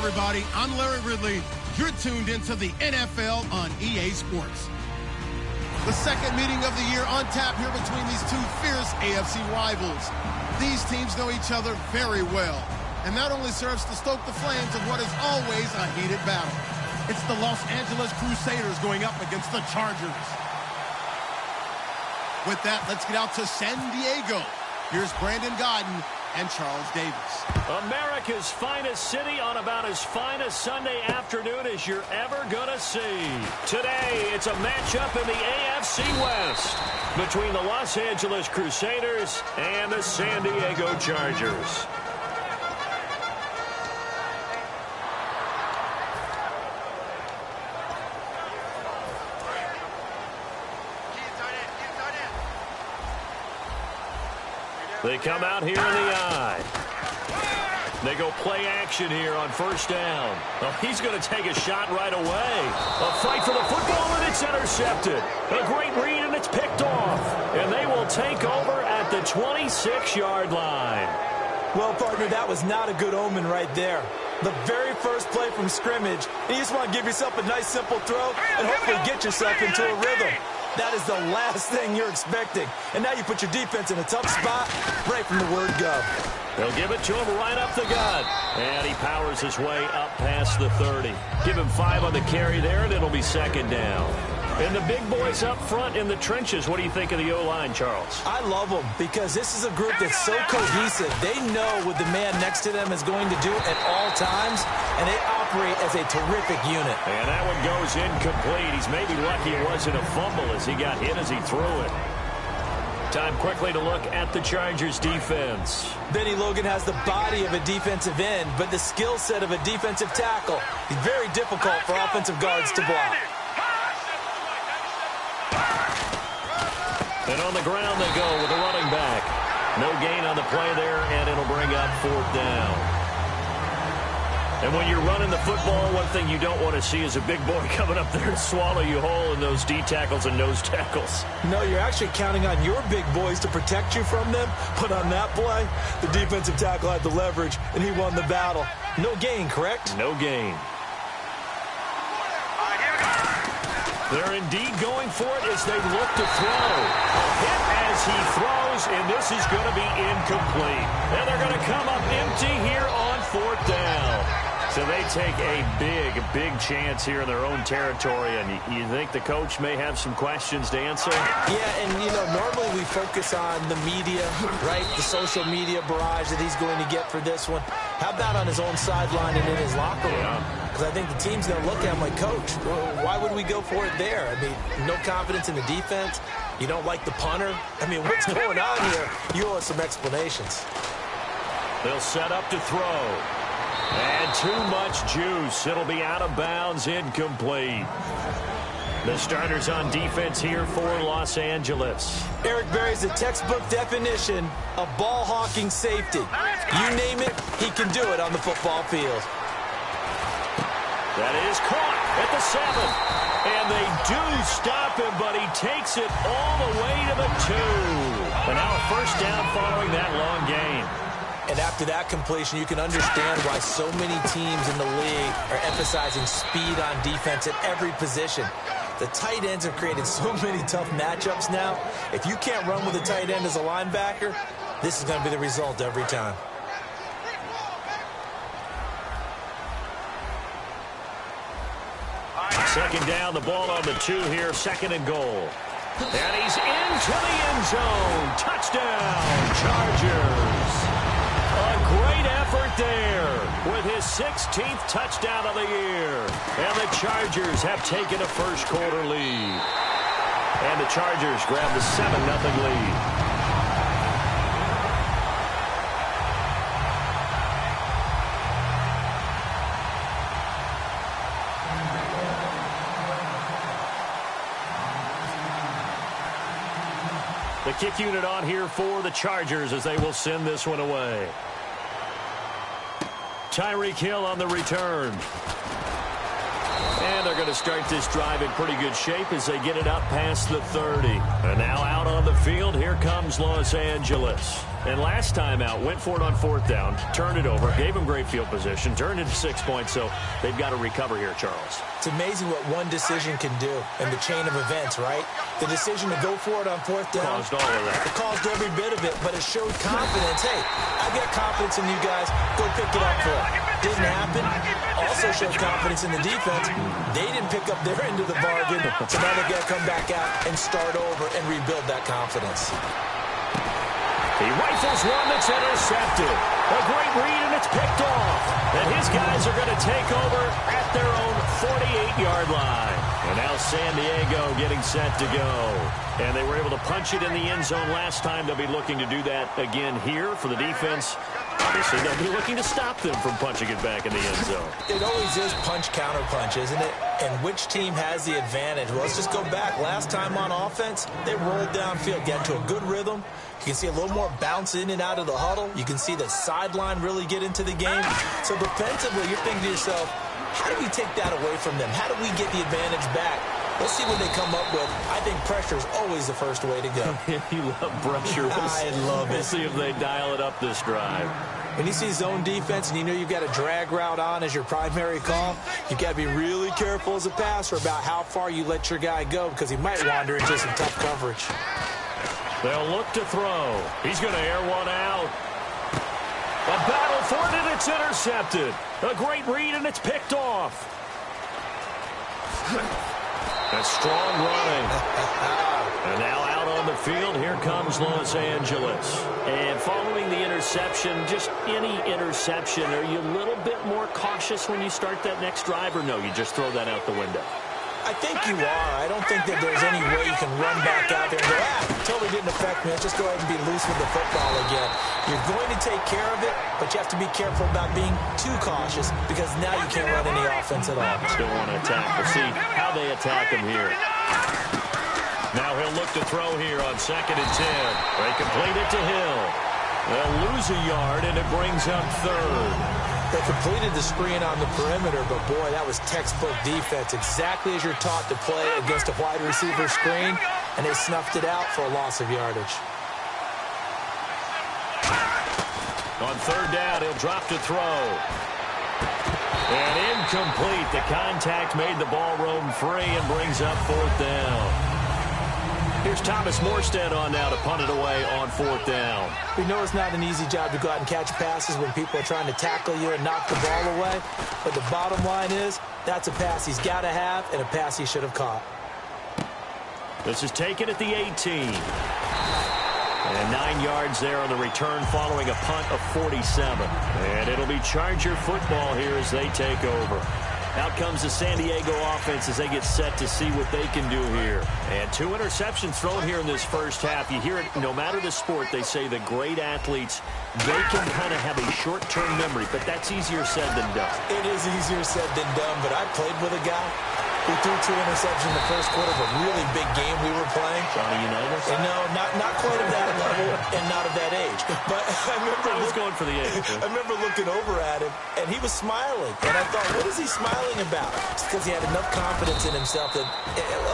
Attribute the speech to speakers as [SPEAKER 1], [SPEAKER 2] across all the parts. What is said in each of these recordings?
[SPEAKER 1] everybody. I'm Larry Ridley. You're tuned into the NFL on EA Sports. The second meeting of the year on tap here between these two fierce AFC rivals. These teams know each other very well, and that only serves to stoke the flames of what is always a heated battle. It's the Los Angeles Crusaders going up against the Chargers. With that, let's get out to San Diego. Here's Brandon Godden and Charles Davis.
[SPEAKER 2] America's finest city on about as fine a Sunday afternoon as you're ever gonna see. Today, it's a matchup in the AFC West between the Los Angeles Crusaders and the San Diego Chargers. They come out here in the eye. They go play action here on first down. Well, he's going to take a shot right away. A fight for the football, and it's intercepted. A great read, and it's picked off. And they will take over at the 26-yard line.
[SPEAKER 3] Well, partner, that was not a good omen right there. The very first play from scrimmage, and you just want to give yourself a nice, simple throw and hopefully get yourself into a rhythm. That is the last thing you're expecting. And now you put your defense in a tough spot right from the word go.
[SPEAKER 2] They'll give it to him right up the gut. And he powers his way up past the 30. Give him 5 on the carry there, and it'll be second down. And the big boys up front in the trenches, what do you think of the O-line, Charles?
[SPEAKER 3] I love them because this is a group that's so cohesive. They know what the man next to them is going to do at all times, and they operate as a terrific unit.
[SPEAKER 2] And that one goes incomplete. He's maybe lucky it wasn't a fumble as he got hit as he threw it. Time quickly to look at the Chargers defense.
[SPEAKER 3] Benny Logan has the body of a defensive end, but the skill set of a defensive tackle. He's very difficult for offensive guards to block.
[SPEAKER 2] And on the ground they go with a running back. No gain on the play there, and it'll bring up fourth down. And when you're running the football, one thing you don't want to see is a big boy coming up there and swallow you whole in those D tackles and nose tackles.
[SPEAKER 3] No, you're actually counting on your big boys to protect you from them. But on that play, the defensive tackle had the leverage, and he won the battle. No gain, correct?
[SPEAKER 2] No gain. They're indeed going for it as they look to throw. A hit as he throws, and this is going to be incomplete. And they're going to come up empty here on fourth down. So they take a big chance here in their own territory, and you think the coach may have some questions to answer?
[SPEAKER 3] Yeah, and, you know, normally we focus on the media, right, the social media barrage that he's going to get for this one. How about on his own sideline and in his locker room? Because I think the team's going to look at him like, Coach, why would we go for it there? I mean, no confidence in the defense. You don't like the punter. I mean, what's going on here? You owe us some explanations.
[SPEAKER 2] They'll set up to throw. And too much juice. It'll be out of bounds, incomplete. The starters on defense here for Los Angeles.
[SPEAKER 3] Eric Berry's the textbook definition of ball-hawking safety. You name it, he can do it on the football field.
[SPEAKER 2] That is caught at the 7. And they do stop him, but he takes it all the way to the 2. And now a first down following that long gain.
[SPEAKER 3] And after that completion, you can understand why so many teams in the league are emphasizing speed on defense at every position. The tight ends have created so many tough matchups now. If you can't run with a tight end as a linebacker, this is going to be the result every time.
[SPEAKER 2] Second down, the ball on the 2 here, second and goal. And he's into the end zone. Touchdown, Chargers. A great effort there with his 16th touchdown of the year. And the Chargers have taken a first quarter lead. And the Chargers grab the 7-0 lead. The kick unit on here for the Chargers as they will send this one away. Tyreek Hill on the return. And they're going to start this drive in pretty good shape as they get it up past the 30. And now out on the field, here comes Los Angeles. And last time out, went for it on 4th down, turned it over, gave them great field position, turned it to 6 points, so they've got to recover here, Charles.
[SPEAKER 3] It's amazing what one decision can do in the chain of events, right? The decision to go for it on 4th down.
[SPEAKER 2] Caused all of that.
[SPEAKER 3] It caused every bit of it, but it showed confidence. Hey, I've got confidence in you guys. Go pick it up for it. Didn't happen. Also showed confidence in the defense. They didn't pick up their end of the bargain, so now they've got to come back out and start over and rebuild that confidence.
[SPEAKER 2] He rifles one that's intercepted. A great read, and it's picked off. And his guys are going to take over at their own 48-yard line. And now San Diego getting set to go. And they were able to punch it in the end zone last time. They'll be looking to do that again here for the defense. Obviously, they'll be looking to stop them from punching it back in the end zone.
[SPEAKER 3] It always is punch-counter-punch, isn't it? And which team has the advantage? Well, let's just go back. Last time on offense, they rolled downfield, got into a good rhythm. You can see a little more bounce in and out of the huddle. You can see the sideline really get into the game. So defensively, you're thinking to yourself, how do we take that away from them? How do we get the advantage back? Let's see what they come up with. I think pressure is always the first way to go.
[SPEAKER 2] You love pressure.
[SPEAKER 3] I love it.
[SPEAKER 2] We'll see if they dial it up this drive.
[SPEAKER 3] When you see zone defense and you know you've got a drag route on as your primary call, you've got to be really careful as a passer about how far you let your guy go because he might wander into some tough coverage.
[SPEAKER 2] They'll look to throw. He's going to air one out. A battle for it, and it's intercepted. A great read, and it's picked off. That's strong running. And now out on the field, here comes Los Angeles. And following the interception, just any interception, are you a little bit more cautious when you start that next drive, or no, you just throw that out the window?
[SPEAKER 3] I think you are. I don't think that there's any way you can run back out there and go, totally didn't affect me. Let's just go ahead and be loose with the football again. You're going to take care of it, but you have to be careful about being too cautious because now you can't run any offense at all.
[SPEAKER 2] Still want to attack. We'll see how they attack him here. Now he'll look to throw here on 2nd and 10. They complete it to Hill. They'll lose a yard, and it brings up 3rd.
[SPEAKER 3] They completed the screen on the perimeter, but boy, that was textbook defense. Exactly as you're taught to play against a wide receiver screen, and they snuffed it out for a loss of yardage.
[SPEAKER 2] On 3rd down, he'll drop to throw. And incomplete. The contact made the ball roam free and brings up 4th down. Here's Thomas Morstead on now to punt it away on 4th down.
[SPEAKER 3] We know it's not an easy job to go out and catch passes when people are trying to tackle you and knock the ball away. But the bottom line is, that's a pass he's got to have and a pass he should have caught.
[SPEAKER 2] This is taken at the 18. And 9 yards there on the return following a punt of 47. And it'll be Charger football here as they take over. Out comes the San Diego offense as they get set to see what they can do here. And 2 interceptions thrown here in this first half. You hear it, no matter the sport, they say the great athletes, they can kind of have a short-term memory, but that's easier said than done.
[SPEAKER 3] It is easier said than done, but I played with a guy who threw 2 interceptions in the first quarter of a really big game we were playing.
[SPEAKER 2] Johnny Unitas?
[SPEAKER 3] And no, not quite of that level and not of that age. But I
[SPEAKER 2] was going for the age.
[SPEAKER 3] I remember looking over at him, and he was smiling. And I thought, what is he smiling about? It's because he had enough confidence in himself that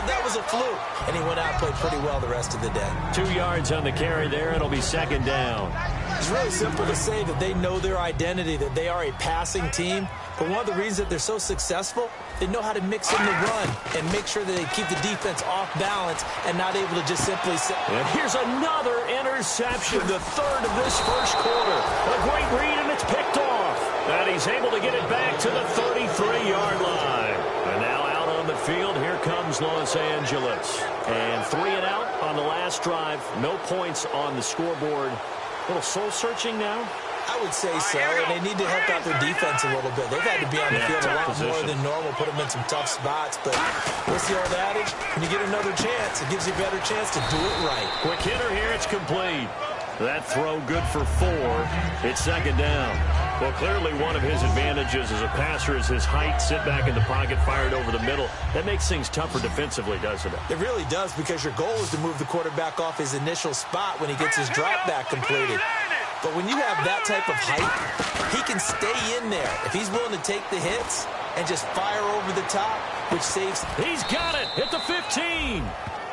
[SPEAKER 3] that was a fluke. And he went out and played pretty well the rest of the day.
[SPEAKER 2] 2 yards on the carry there. It'll be 2nd down.
[SPEAKER 3] It's really simple to say that they know their identity, that they are a passing team. But one of the reasons that they're so successful, they know how to mix in the run and make sure that they keep the defense off balance and not able to just simply say.
[SPEAKER 2] And here's another interception, the 3rd of this first quarter. A great read, and it's picked off. And he's able to get it back to the 33-yard line. And now out on the field, here comes Los Angeles. And 3 and out on the last drive. No points on the scoreboard. A little soul-searching now.
[SPEAKER 3] I would say so, and they need to help out their defense a little bit. They've had to be on the field a lot more than normal, put them in some tough spots. But what's the old adage? When you get another chance, it gives you a better chance to do it right.
[SPEAKER 2] Quick hitter here, it's complete. That throw good for 4. It's 2nd down. Well, clearly one of his advantages as a passer is his height. Sit back in the pocket, fired over the middle. That makes things tougher defensively, doesn't it?
[SPEAKER 3] It really does, because your goal is to move the quarterback off his initial spot when he gets his drop back completed. But when you have that type of height, he can stay in there. If he's willing to take the hits, and just fire over the top, which saves.
[SPEAKER 2] He's got it at the 15.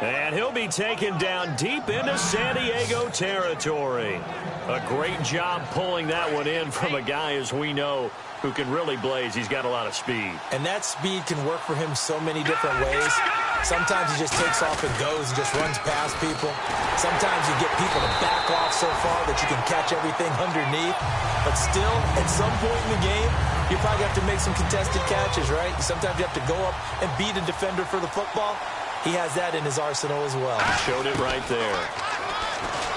[SPEAKER 2] And he'll be taken down deep into San Diego territory. A great job pulling that one in from a guy, as we know, who can really blaze. He's got a lot of speed.
[SPEAKER 3] And that speed can work for him so many different ways. Sometimes he just takes off and goes and just runs past people. Sometimes you get people to back off so far that you can catch everything underneath. But still, at some point in the game, you probably have to make some contested catches, right? Sometimes you have to go up and beat a defender for the football. He has that in his arsenal as well.
[SPEAKER 2] Showed it right there.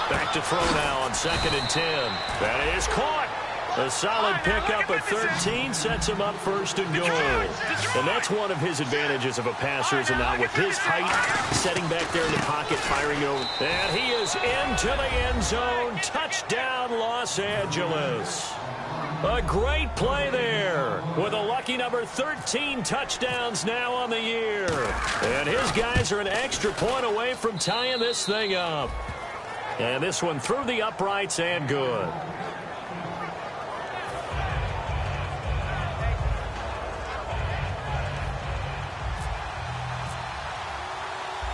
[SPEAKER 2] Back to throw now on 2nd and 10. That is caught. A solid pickup of 13 sets him up 1st and goal. And that's one of his advantages of a passer, is now with his height, setting back there in the pocket, firing over. And he is into the end zone. Touchdown, Los Angeles. A great play there with a lucky number 13 touchdowns now on the year. And his guys are an extra point away from tying this thing up. And this one through the uprights and good.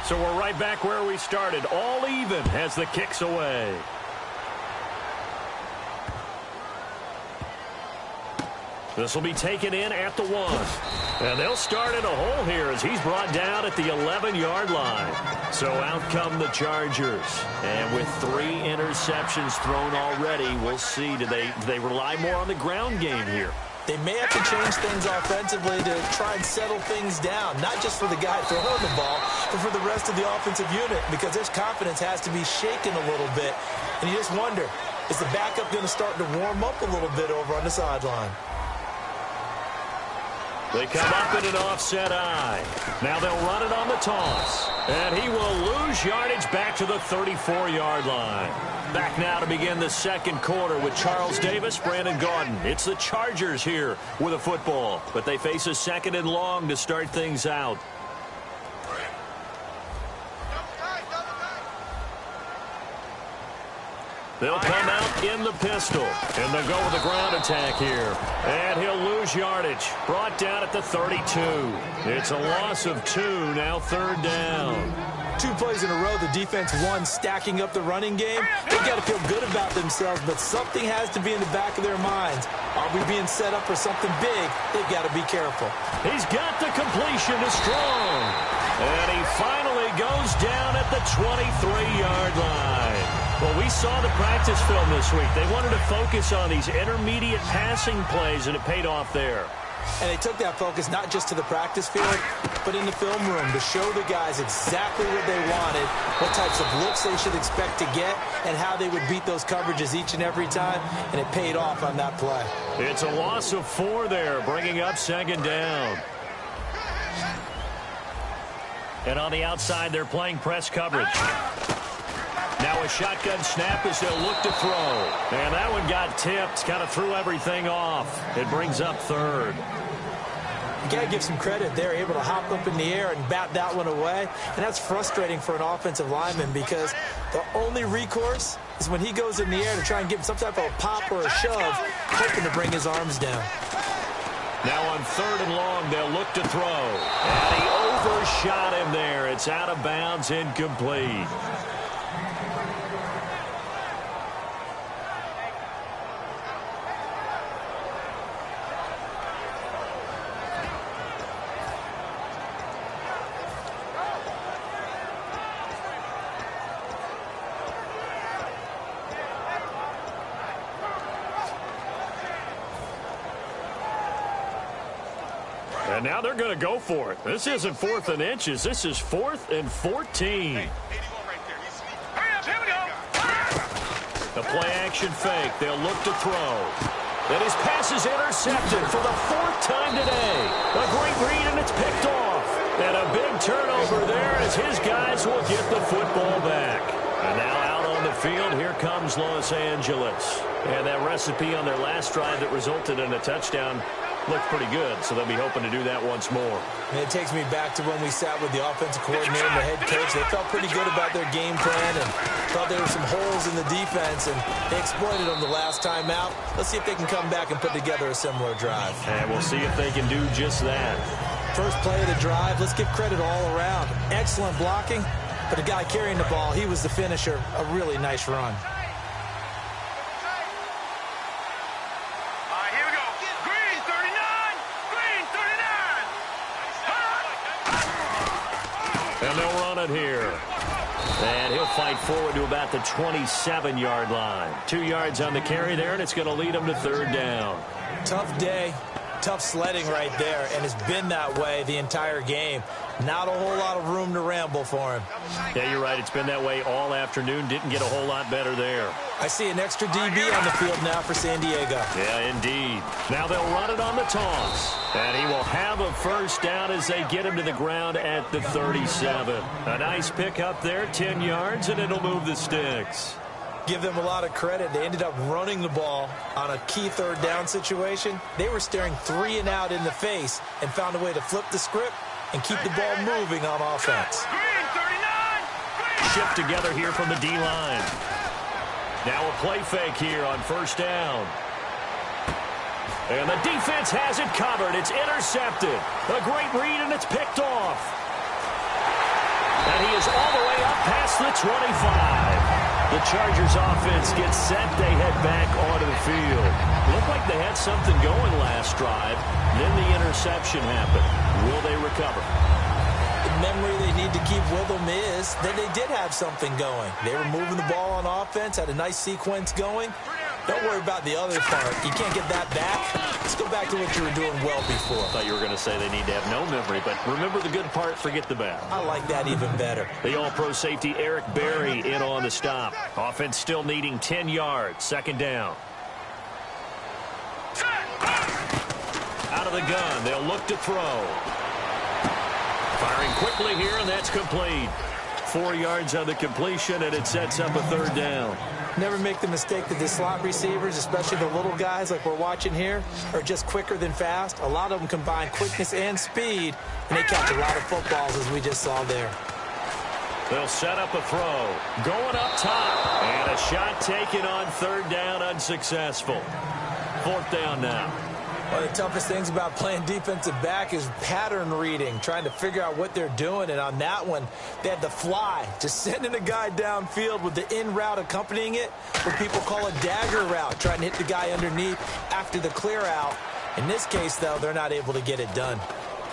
[SPEAKER 2] So we're right back where we started, all even as the kick's away. This will be taken in at the 1. And they'll start in a hole here as he's brought down at the 11-yard line. So out come the Chargers. And with 3 interceptions thrown already, we'll see. Do they rely more on the ground game here?
[SPEAKER 3] They may have to change things offensively to try and settle things down, not just for the guy throwing the ball, but for the rest of the offensive unit, because their confidence has to be shaken a little bit. And you just wonder, is the backup going to start to warm up a little bit over on the sideline?
[SPEAKER 2] They come up in an offset eye. Now they'll run it on the toss. And he will lose yardage back to the 34-yard line. Back now to begin the 2nd quarter with Charles Davis, Brandon Gaudin. It's the Chargers here with a football, but they face a 2nd and long to start things out. They'll come out in the pistol, and they'll go with the ground attack here. And he'll lose yardage. Brought down at the 32. It's a loss of 2, now 3rd down.
[SPEAKER 3] 2 plays in a row, the defense won, stacking up the running game. They've got to feel good about themselves, but something has to be in the back of their minds. Are we being set up for something big? They've got to be careful.
[SPEAKER 2] He's got the completion to Strong. And he finally goes down at the 23-yard line. Well, we saw the practice film this week. They wanted to focus on these intermediate passing plays, and it paid off there.
[SPEAKER 3] And they took that focus not just to the practice field, but in the film room to show the guys exactly what they wanted, what types of looks they should expect to get, and how they would beat those coverages each and every time, and it paid off on that play.
[SPEAKER 2] It's a loss of 4 there, bringing up 2nd down. And on the outside, they're playing press coverage. Now a shotgun snap as they'll look to throw. And that one got tipped, kind of threw everything off. It brings up 3rd.
[SPEAKER 3] You got to give some credit. They're able to hop up in the air and bat that one away. And that's frustrating for an offensive lineman because the only recourse is when he goes in the air to try and give some type of a pop or a shove, hoping to bring his arms down.
[SPEAKER 2] Now on 3rd and long, they'll look to throw. And he overshot him there. It's out of bounds, incomplete. And now they're going to go for it. This isn't 4th and inches. This is 4th and 14. The play-action fake. They'll look to throw. And his pass is intercepted for the 4th time today. A great read, and it's picked off. And a big turnover there as his guys will get the football back. And now out on the field, here comes Los Angeles. And that recipe on their last drive that resulted in a touchdown looked pretty good, so they'll be hoping to do that once more.
[SPEAKER 3] And it takes me back to when we sat with the offensive coordinator and the head coach. They felt pretty good about their game plan and thought there were some holes in the defense, and they exploited them the last time out. Let's see if they can come back and put together a similar drive.
[SPEAKER 2] And we'll see if they can do just that.
[SPEAKER 3] First play of the drive, let's give credit all around. Excellent blocking, but the guy carrying the ball, he was the finisher. A really nice run.
[SPEAKER 2] And they'll run it here. And he'll fight forward to about the 27-yard line. 2 yards on the carry there, and it's going to lead him to third down.
[SPEAKER 3] Tough day, tough sledding right there, and it's been that way the entire game. Not a whole lot of room to ramble for him.
[SPEAKER 2] Yeah, you're right. It's been that way all afternoon. Didn't get a whole lot better there.
[SPEAKER 3] I see an extra DB on the field now for San Diego.
[SPEAKER 2] Yeah, indeed. Now they'll run it on the toss. And he will have a first down as they get him to the ground at the 37. A nice pickup there, 10 yards, and it'll move the sticks.
[SPEAKER 3] Give them a lot of credit. They ended up running the ball on a key third down situation. They were staring 3 and out in the face and found a way to flip the script and keep the ball moving on offense.
[SPEAKER 2] Shift together here from the D-line. Now a play fake here on first down. And the defense has it covered. It's intercepted. A great read, and it's picked off. And he is all the way up past the 25. The Chargers offense gets set. They head back onto the field. Looked like they had something going last drive. Then the interception happened. Will they recover?
[SPEAKER 3] The memory they need to keep with them is that they did have something going. They were moving the ball on offense, had a nice sequence going. Don't worry about the other part. You can't get that back. Let's go back to what you were doing well before.
[SPEAKER 2] I thought you were going to say they need to have no memory, but remember the good part, forget the bad.
[SPEAKER 3] I like that even better.
[SPEAKER 2] The all-pro safety Eric Berry in on the stop. Offense still needing 10 yards. Second down. Out of the gun. They'll look to throw. Firing quickly here, and that's complete. 4 yards on the completion, and it sets up a third down.
[SPEAKER 3] Never make the mistake that the slot receivers, especially the little guys like we're watching here, are just quicker than fast. A lot of them combine quickness and speed, and they catch a lot of footballs, as we just saw there.
[SPEAKER 2] They'll set up a throw. Going up top. And a shot taken on third down, unsuccessful. Fourth down now.
[SPEAKER 3] One of the toughest things about playing defensive back is pattern reading, trying to figure out what they're doing. And on that one, they had the fly, just sending a guy downfield with the in route accompanying it, what people call a dagger route, trying to hit the guy underneath after the clear out. In this case, though, they're not able to get it done.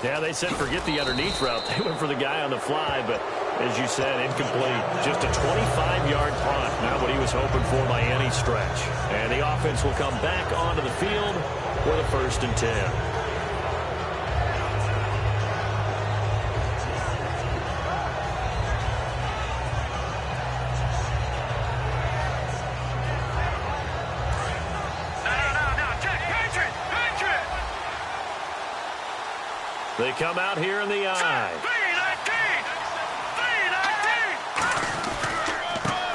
[SPEAKER 2] Yeah, they said forget the underneath route. They went for the guy on the fly, but as you said, incomplete. Just a 25-yard punt, not what he was hoping for by any stretch. And the offense will come back onto the field for the 1st and 10. They come out here in the eye.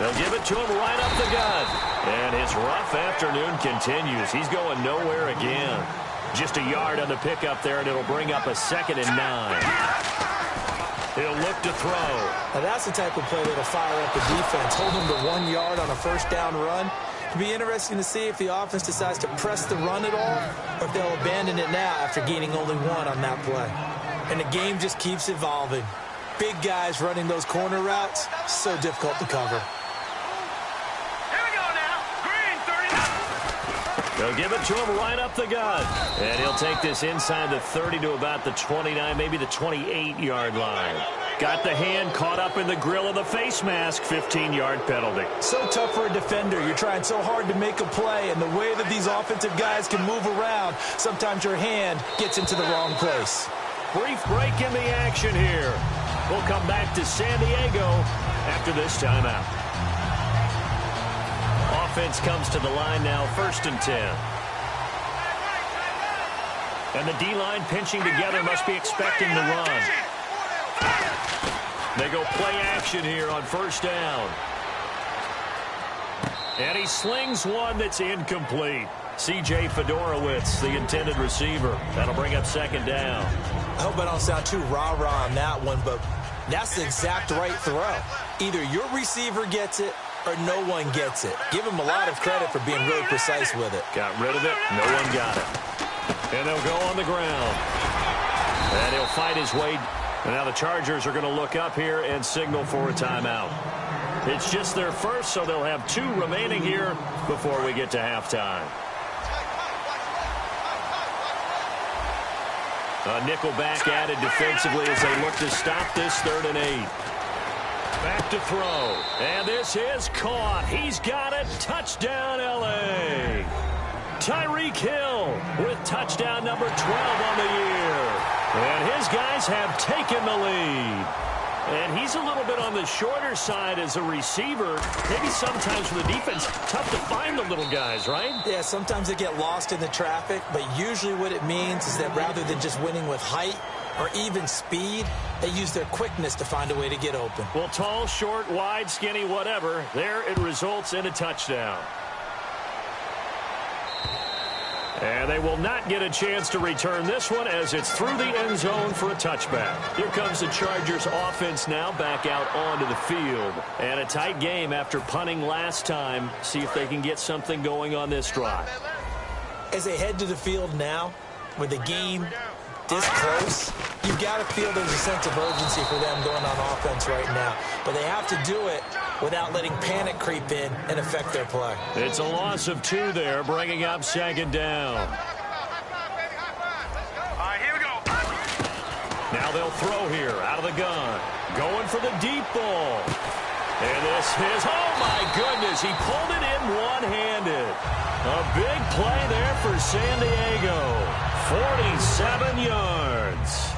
[SPEAKER 2] They'll give it to him right up the gut. And his rough afternoon continues. He's going nowhere again. Just a yard on the pickup there, and it'll bring up a 2nd and 9. He'll look to throw.
[SPEAKER 3] Now that's the type of play that'll fire up the defense. Hold them to 1 yard on a first down run. It'll be interesting to see if the offense decides to press the run at all, or if they'll abandon it now after gaining only 1 on that play. And the game just keeps evolving. Big guys running those corner routes, so difficult to cover.
[SPEAKER 2] They'll give it to him right up the gut. And he'll take this inside the 30 to about the 29, maybe the 28-yard line. Got the hand caught up in the grill of the face mask, 15-yard penalty.
[SPEAKER 3] So tough for a defender. You're trying so hard to make a play, and the way that these offensive guys can move around, sometimes your hand gets into the wrong place.
[SPEAKER 2] Brief break in the action here. We'll come back to San Diego after this timeout. Offense comes to the line now, 1st and 10. And the D-line pinching together, must be expecting the run. They go play action here on first down. And he slings one that's incomplete. C.J. Fedorowicz, the intended receiver. That'll bring up second down.
[SPEAKER 3] I hope I don't sound too rah-rah on that one, but that's the exact right throw. Either your receiver gets it or no one gets it. Give him a lot of credit for being really precise with it.
[SPEAKER 2] Got rid of it. No one got it. And they'll go on the ground. And he'll fight his way. And now the Chargers are going to look up here and signal for a timeout. It's just their first, so they'll have 2 remaining here before we get to halftime. A nickel back added defensively as they look to stop this 3rd and 8. Back to throw. And this is caught. He's got it. Touchdown, L.A. Tyreek Hill with touchdown number 12 on the year. And his guys have taken the lead. And he's a little bit on the shorter side as a receiver. Maybe sometimes for the defense, tough to find the little guys, right?
[SPEAKER 3] Yeah, sometimes they get lost in the traffic, but usually what it means is that rather than just winning with height or even speed, they use their quickness to find a way to get open.
[SPEAKER 2] Well, tall, short, wide, skinny, whatever, there it results in a touchdown. And they will not get a chance to return this one as it's through the end zone for a touchback. Here comes the Chargers offense now back out onto the field. And a tight game after punting last time. See if they can get something going on this drive.
[SPEAKER 3] As they head to the field now, with the game this close, you've got to feel there's a sense of urgency for them going on offense right now. But they have to do it without letting panic creep in and affect their play.
[SPEAKER 2] It's a loss of 2 there, bringing up second down.
[SPEAKER 4] All right, here we go.
[SPEAKER 2] Now they'll throw here out of the gun. Going for the deep ball. And this is, oh my goodness, he pulled it in one-handed. A big play there for San Diego. 47 yards.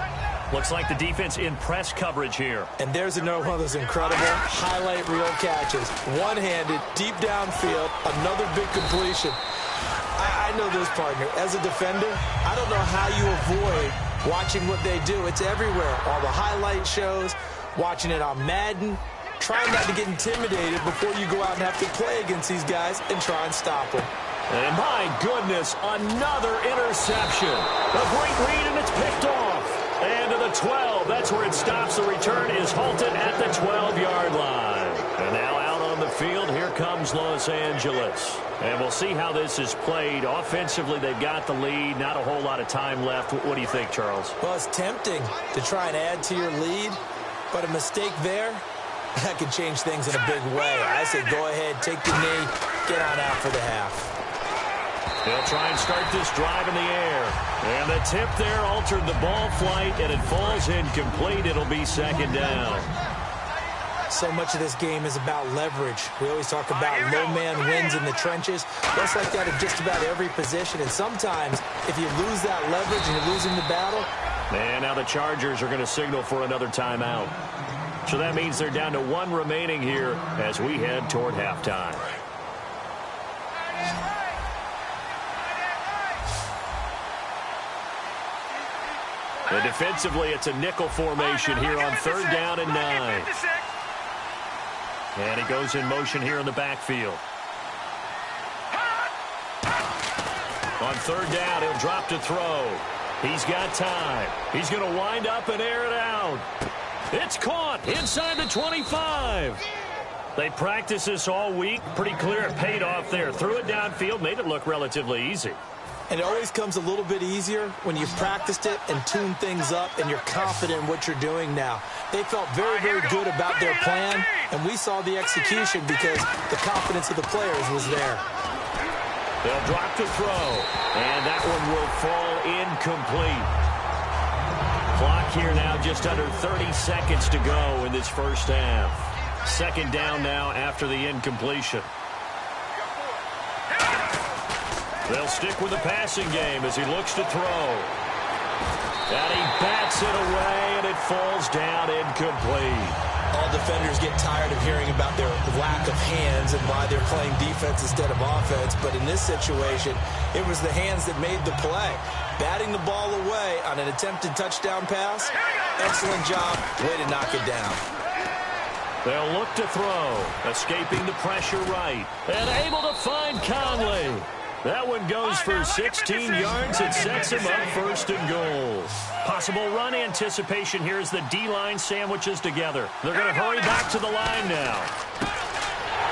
[SPEAKER 2] Looks like the defense in press coverage here.
[SPEAKER 3] And there's another one of those incredible highlight reel catches. One-handed, deep downfield, another big completion. I know this, partner. As a defender, I don't know how you avoid watching what they do. It's everywhere. All the highlight shows, watching it on Madden, trying not to get intimidated before you go out and have to play against these guys and try and stop them.
[SPEAKER 2] And my goodness, another interception. A great read, and it's picked off. And to the 12, that's where it stops. The return is halted at the 12-yard line. And now out on the field, here comes Los Angeles. And we'll see how this is played. Offensively, they've got the lead. Not a whole lot of time left. What do you think, Charles?
[SPEAKER 3] Well, it's tempting to try and add to your lead, but a mistake there, that could change things in a big way. I say go ahead, take the knee, get on out for the half.
[SPEAKER 2] They'll try and start this drive in the air. And the tip there altered the ball flight, and it falls incomplete. It'll be second down.
[SPEAKER 3] So much of this game is about leverage. We always talk about low man wins in the trenches. That's like that at just about every position. And sometimes, if you lose that leverage and you're losing the battle.
[SPEAKER 2] And now the Chargers are going to signal for another timeout. So that means they're down to 1 remaining here as we head toward halftime. And defensively, it's a nickel formation here on 3rd down and 9. And he goes in motion here in the backfield. On 3rd down, he'll drop to throw. He's got time. He's going to wind up and air it out. It's caught inside the 25. They practiced this all week. Pretty clear it paid off there. Threw it downfield, made it look relatively easy.
[SPEAKER 3] And it always comes a little bit easier when you've practiced it and tuned things up and you're confident in what you're doing now. They felt very, very good about their plan, and we saw the execution because the confidence of the players was there.
[SPEAKER 2] They'll drop to throw, and that one will fall incomplete. Clock here now just under 30 seconds to go in this first half. Second down now after the incompletion. They'll stick with the passing game as he looks to throw. And he bats it away, and it falls down incomplete.
[SPEAKER 3] All defenders get tired of hearing about their lack of hands and why they're playing defense instead of offense. But in this situation, it was the hands that made the play. Batting the ball away on an attempted touchdown pass. Excellent job. Way to knock it down.
[SPEAKER 2] They'll look to throw. Escaping the pressure right. And able to find Conley. That one goes for 16 yards. It sets him up first and goal. Possible run anticipation here as the D-line sandwiches together. They're going to hurry back to the line now.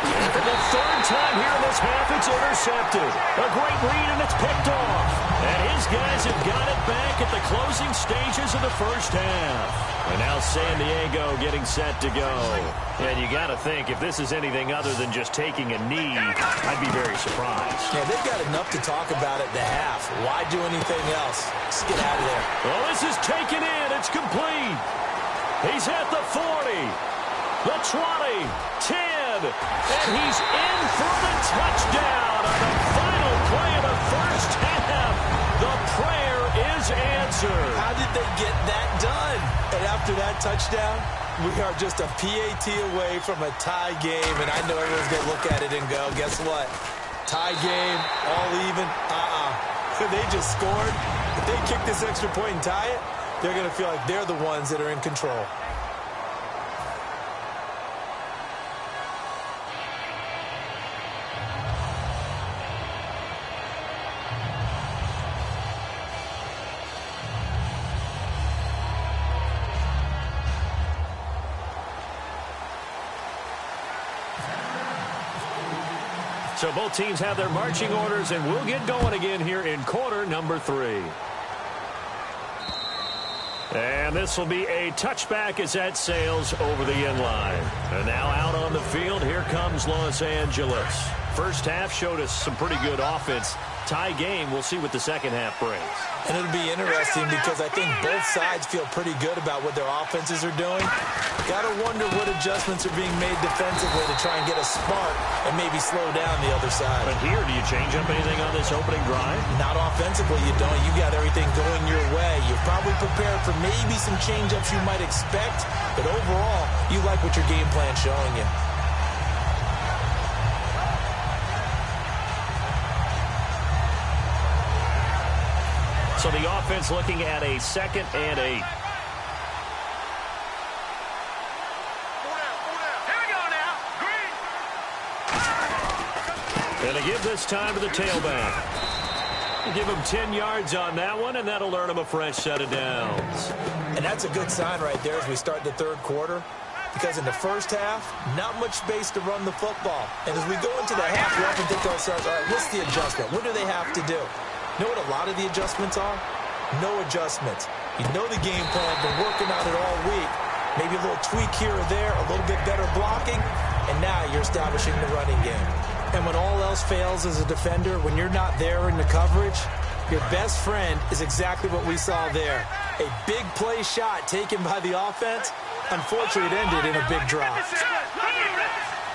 [SPEAKER 2] And for the third time here in this half, it's intercepted. A great read, and it's picked off. And his guys have got it back at the closing stages of the first half. And now San Diego getting set to go. And you got to think, if this is anything other than just taking a knee, I'd be very surprised.
[SPEAKER 3] Yeah, they've got enough to talk about at the half. Why do anything else? Just get out of there.
[SPEAKER 2] Well, this is taken in. It's complete. He's at the 40, the 20, 10, and he's in for the touchdown on the final play of the first half. The prayer is answered.
[SPEAKER 3] How did they get that done? And after that touchdown, we are just a PAT away from a tie game. And I know everyone's going to look at it and go, guess what? Tie game, all even. They just scored. If they kick this extra point and tie it, they're going to feel like they're the ones that are in control.
[SPEAKER 2] So both teams have their marching orders, and we'll get going again here in quarter number 3. And this will be a touchback as that sails over the end line. And now out on the field, here comes Los Angeles. First half showed us some pretty good offense. Tie game, we'll see what the second half brings.
[SPEAKER 3] And it'll be interesting because I think both sides feel pretty good about what their offenses are doing. Got to wonder what adjustments are being made defensively to try and get a spark and maybe slow down the other side.
[SPEAKER 2] But here, do you change up anything on this opening drive?
[SPEAKER 3] Not offensively, you don't. You got everything going your way. You're probably prepared for maybe some change-ups you might expect, but overall, you like what your game plan's showing you.
[SPEAKER 2] So the offense looking at a 2nd and 8. And to give this time to the tailback. Give him 10 yards on that one, and that'll earn him a fresh set of downs.
[SPEAKER 3] And that's a good sign right there as we start the third quarter. Because in the first half, not much space to run the football. And as we go into the half, we often think to ourselves, all right, what's the adjustment? What do they have to do? You know what a lot of the adjustments are? No adjustments. You know the game plan, been working on it all week. Maybe a little tweak here or there, a little bit better blocking, and now you're establishing the running game. And when all else fails as a defender, when you're not there in the coverage, your best friend is exactly what we saw there. A big play shot taken by the offense. Unfortunately, it ended in a big drop.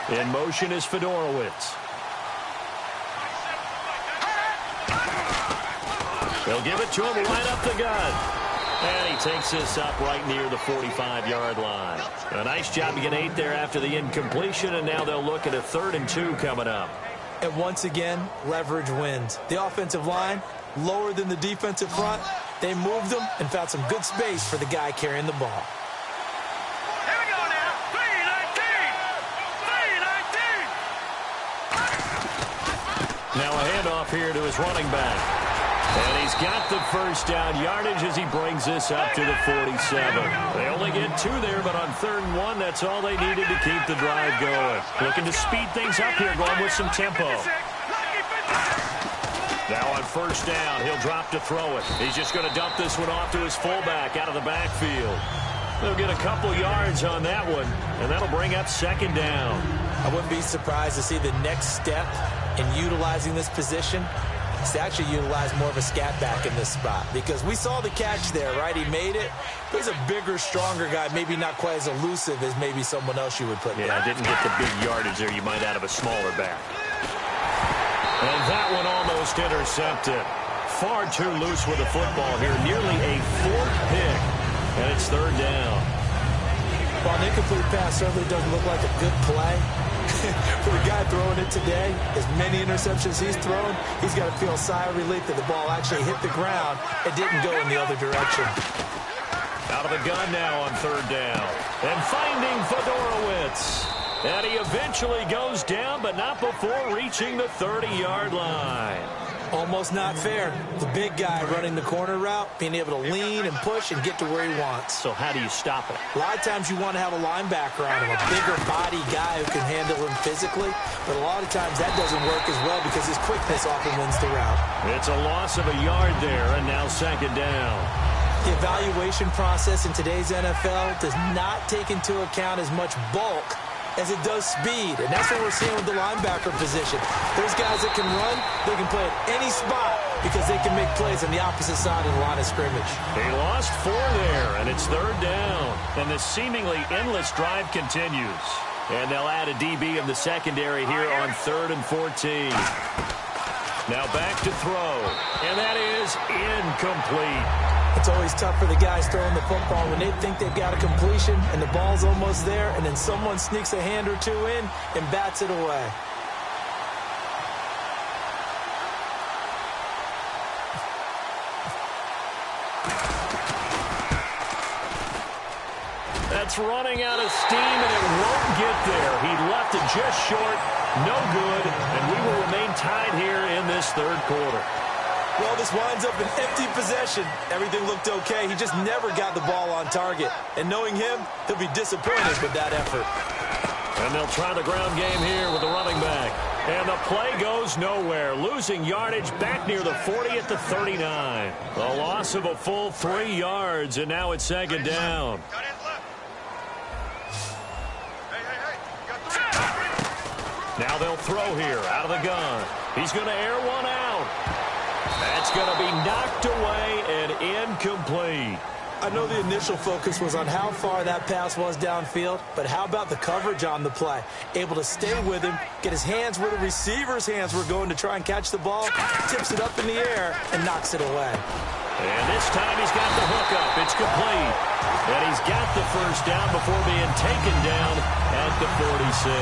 [SPEAKER 2] In motion is Fedorowicz. They'll give it to him right up the gut. And he takes this up right near the 45-yard line. A nice job to get 8 there after the incompletion, and now they'll look at a 3rd and 2 coming up.
[SPEAKER 3] And once again, leverage wins. The offensive line, lower than the defensive front. They moved them and found some good space for the guy carrying the ball.
[SPEAKER 4] Here we go now. 3-19.
[SPEAKER 2] Now a handoff here to his running back. And he's got the first down yardage as he brings this up to the 47. They only get 2 there, but on 3rd and 1, that's all they needed to keep the drive going. Looking to speed things up here, going with some tempo. Now on 1st down, he'll drop to throw it. He's just going to dump this one off to his fullback out of the backfield. They'll get a couple yards on that one, and that'll bring up 2nd down.
[SPEAKER 3] I wouldn't be surprised to see the next step in utilizing this position is to actually utilize more of a scat back in this spot. Because we saw the catch there, right? He made it. He's a bigger, stronger guy, maybe not quite as elusive as maybe someone else you would put there.
[SPEAKER 2] Yeah, didn't get the big yardage there you might out of a smaller back. And that one almost intercepted. Far too loose with the football here. Nearly a 4th pick. And it's 3rd down.
[SPEAKER 3] While an incomplete pass certainly doesn't look like a good play, for the guy throwing it today, as many interceptions he's thrown, he's got to feel a sigh of relief that the ball actually hit the ground and didn't go in the other direction.
[SPEAKER 2] Out of the gun now on 3rd down. And finding Fedorowicz. And he eventually goes down, but not before reaching the 30-yard line.
[SPEAKER 3] Almost not fair. The big guy running the corner route, being able to lean and push and get to where he wants.
[SPEAKER 2] So how do you stop it?
[SPEAKER 3] A lot of times you want to have a linebacker on him, a bigger body guy who can handle him physically. But a lot of times that doesn't work as well because his quickness often wins the route.
[SPEAKER 2] It's a loss of a yard there, and now second down.
[SPEAKER 3] The evaluation process in today's NFL does not take into account as much bulk as it does speed, and that's what we're seeing with the linebacker position. Those guys that can run, they can play at any spot because they can make plays on the opposite side of the line of scrimmage.
[SPEAKER 2] He lost 4 there, and it's third down. And the seemingly endless drive continues. And they'll add a DB in the secondary here on 3rd and 14. Now back to throw, and that is incomplete.
[SPEAKER 3] It's always tough for the guys throwing the football when they think they've got a completion and the ball's almost there, and then someone sneaks a hand or two in and bats it away.
[SPEAKER 2] That's running out of steam, and it won't get there. He left it just short, no good, and we will remain tied here in this third quarter.
[SPEAKER 3] Well, this winds up an empty possession. Everything looked okay. He just never got the ball on target. And knowing him, he'll be disappointed with that effort.
[SPEAKER 2] And they'll try the ground game here with the running back. And the play goes nowhere. Losing yardage back near the 40 at the 39. A loss of a full 3 yards, and now it's second down. Now they'll throw here out of the gun. He's going to air one out. That's going to be knocked away and incomplete.
[SPEAKER 3] I know the initial focus was on how far that pass was downfield, but how about the coverage on the play? Able to stay with him, get his hands where the receiver's hands were going to try and catch the ball, tips it up in the air, and knocks it away.
[SPEAKER 2] And this time he's got the hook up. It's complete. And he's got the first down before being taken down at the 46.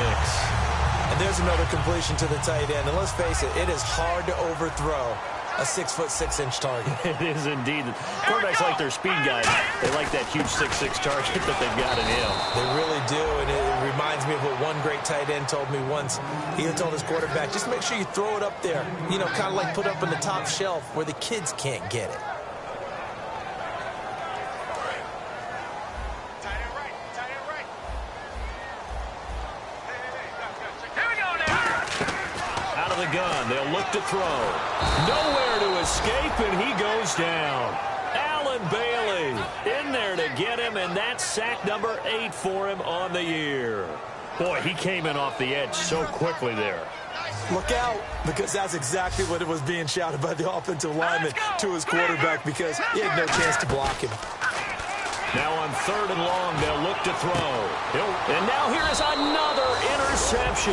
[SPEAKER 3] And there's another completion to the tight end. And let's face it, it is hard to overthrow a 6'6" target.
[SPEAKER 2] It is indeed. Quarterbacks like their speed guys. They like that huge 6'6" target that they've got in him.
[SPEAKER 3] They really do, and it reminds me of what one great tight end told me once. He had told his quarterback, just make sure you throw it up there. You know, kind of like put up on the top shelf where the kids can't get it.
[SPEAKER 2] The gun. They'll look to throw. Nowhere to escape, and he goes down. Allen Bailey in there to get him, and that's sack number 8 for him on the year. Boy, he came in off the edge so quickly there.
[SPEAKER 3] Look out, because that's exactly what it was being shouted by the offensive lineman to his quarterback, because he had no chance to block him.
[SPEAKER 2] Now on 3rd and long, they'll look to throw. And now here is another interception.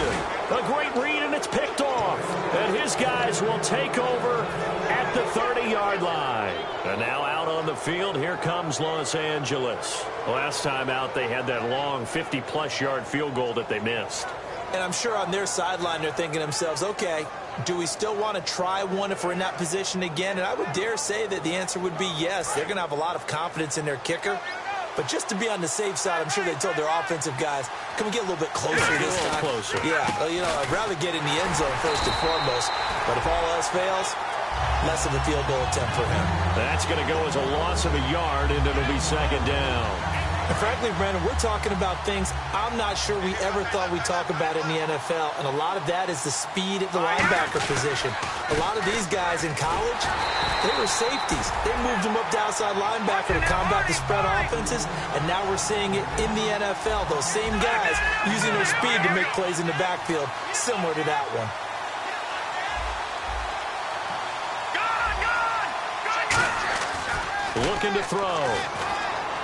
[SPEAKER 2] A great read, and it's picked off. And his guys will take over at the 30-yard line. And now out on the field, here comes Los Angeles. Last time out, they had that long 50-plus yard field goal that they missed.
[SPEAKER 3] And I'm sure on their sideline, they're thinking to themselves, okay, do we still want to try one if we're in that position again? And I would dare say that the answer would be yes. They're going to have a lot of confidence in their kicker. But just to be on the safe side, I'm sure they told their offensive guys, can we get a little bit closer this time?
[SPEAKER 2] Closer.
[SPEAKER 3] Yeah, well, you know, I'd rather get in the end zone first and foremost. But if all else fails, less of a field goal attempt for him.
[SPEAKER 2] That's going to go as a loss of a yard, and it'll be second down.
[SPEAKER 3] And frankly, Brandon, we're talking about things I'm not sure we ever thought we'd talk about in the NFL. And a lot of that is the speed at the linebacker position. A lot of these guys in college, they were safeties. They moved them up to outside linebacker to combat the spread offenses. And now we're seeing it in the NFL. Those same guys using their speed to make plays in the backfield, similar to that one.
[SPEAKER 2] Looking to throw.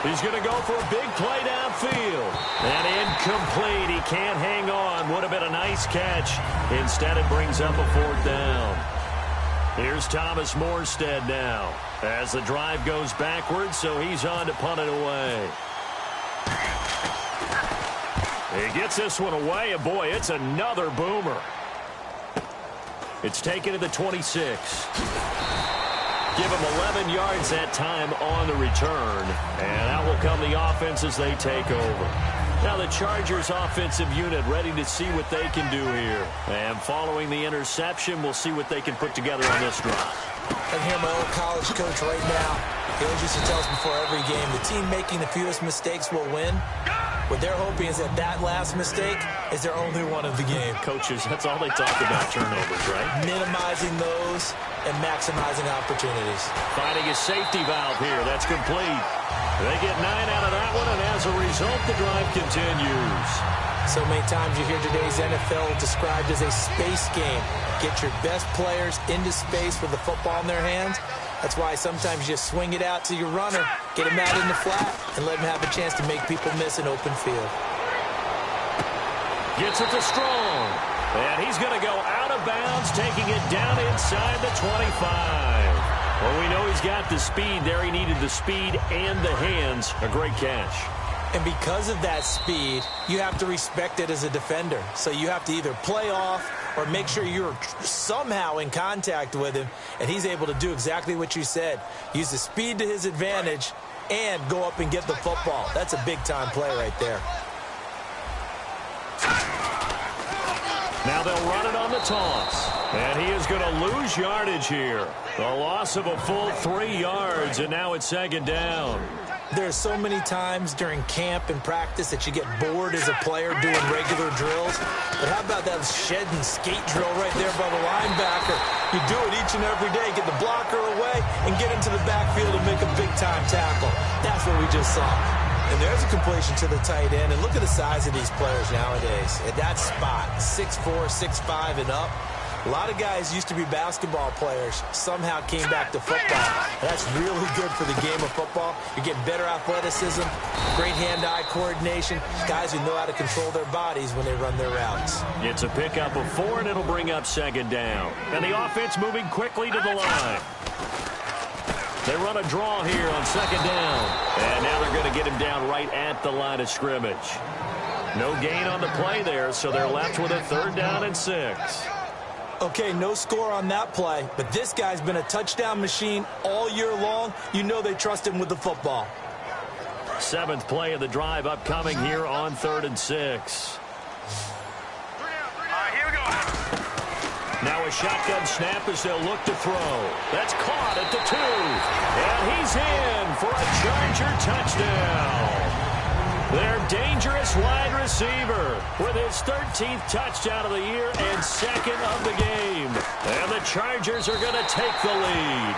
[SPEAKER 2] He's going to go for a big play downfield. And incomplete. He can't hang on. Would have been a nice catch. Instead, it brings up a 4th down. Here's Thomas Morstead now as the drive goes backwards, so he's on to punt it away. He gets this one away, and boy, it's another boomer. It's taken to the 26. Give him 11 yards that time on the return. And out will come the offense as they take over. Now the Chargers offensive unit ready to see what they can do here. And following the interception, we'll see what they can put together on this drive.
[SPEAKER 3] I can hear my old college coach right now. He always used to tell us before every game, the team making the fewest mistakes will win. What they're hoping is that last mistake is their only one of the game.
[SPEAKER 2] Coaches, that's all they talk about, turnovers, right?
[SPEAKER 3] Minimizing those and maximizing opportunities.
[SPEAKER 2] Finding a safety valve here. That's complete. They get 9 out of that one, and as a result, the drive continues.
[SPEAKER 3] So many times you hear today's NFL described as a space game. Get your best players into space with the football in their hands. That's why sometimes you just swing it out to your runner, get him out in the flat, and let him have a chance to make people miss an open field.
[SPEAKER 2] Gets it to Strong. And he's going to go out of bounds, taking it down inside the 25. Well, we know he's got the speed there. He needed the speed and the hands. A great catch.
[SPEAKER 3] And because of that speed, you have to respect it as a defender. So you have to either play off or make sure you're somehow in contact with him, and he's able to do exactly what you said. Use the speed to his advantage and go up and get the football. That's a big-time play right there.
[SPEAKER 2] Now they'll run it on the toss. And he is going to lose yardage here. The loss of a full 3 yards, and now it's second down.
[SPEAKER 3] There's so many times during camp and practice that you get bored as a player doing regular drills. But how about that shed and skate drill right there by the linebacker? You do it each and every day. Get the blocker away and get into the backfield and make a big-time tackle. That's what we just saw. And there's a completion to the tight end. And look at the size of these players nowadays. At that spot, 6'4", 6'5", and up. A lot of guys used to be basketball players, somehow came back to football. That's really good for the game of football. You're getting better athleticism, great hand-eye coordination, guys who know how to control their bodies when they run their routes.
[SPEAKER 2] It's a pickup of 4, and it'll bring up second down. And the offense moving quickly to the line. They run a draw here on second down. And now they're going to get him down right at the line of scrimmage. No gain on the play there, so they're left with a 3rd down and 6.
[SPEAKER 3] Okay, no score on that play, but this guy's been a touchdown machine all year long. You know they trust him with the football.
[SPEAKER 2] 7th play of the drive upcoming here on 3rd and 6.
[SPEAKER 4] All right, here we go.
[SPEAKER 2] Now a shotgun snap as they'll look to throw. That's caught at the 2. And he's in for a Charger touchdown. Their dangerous wide receiver with his 13th touchdown of the year and 2nd of the game. And the Chargers are going to take the lead.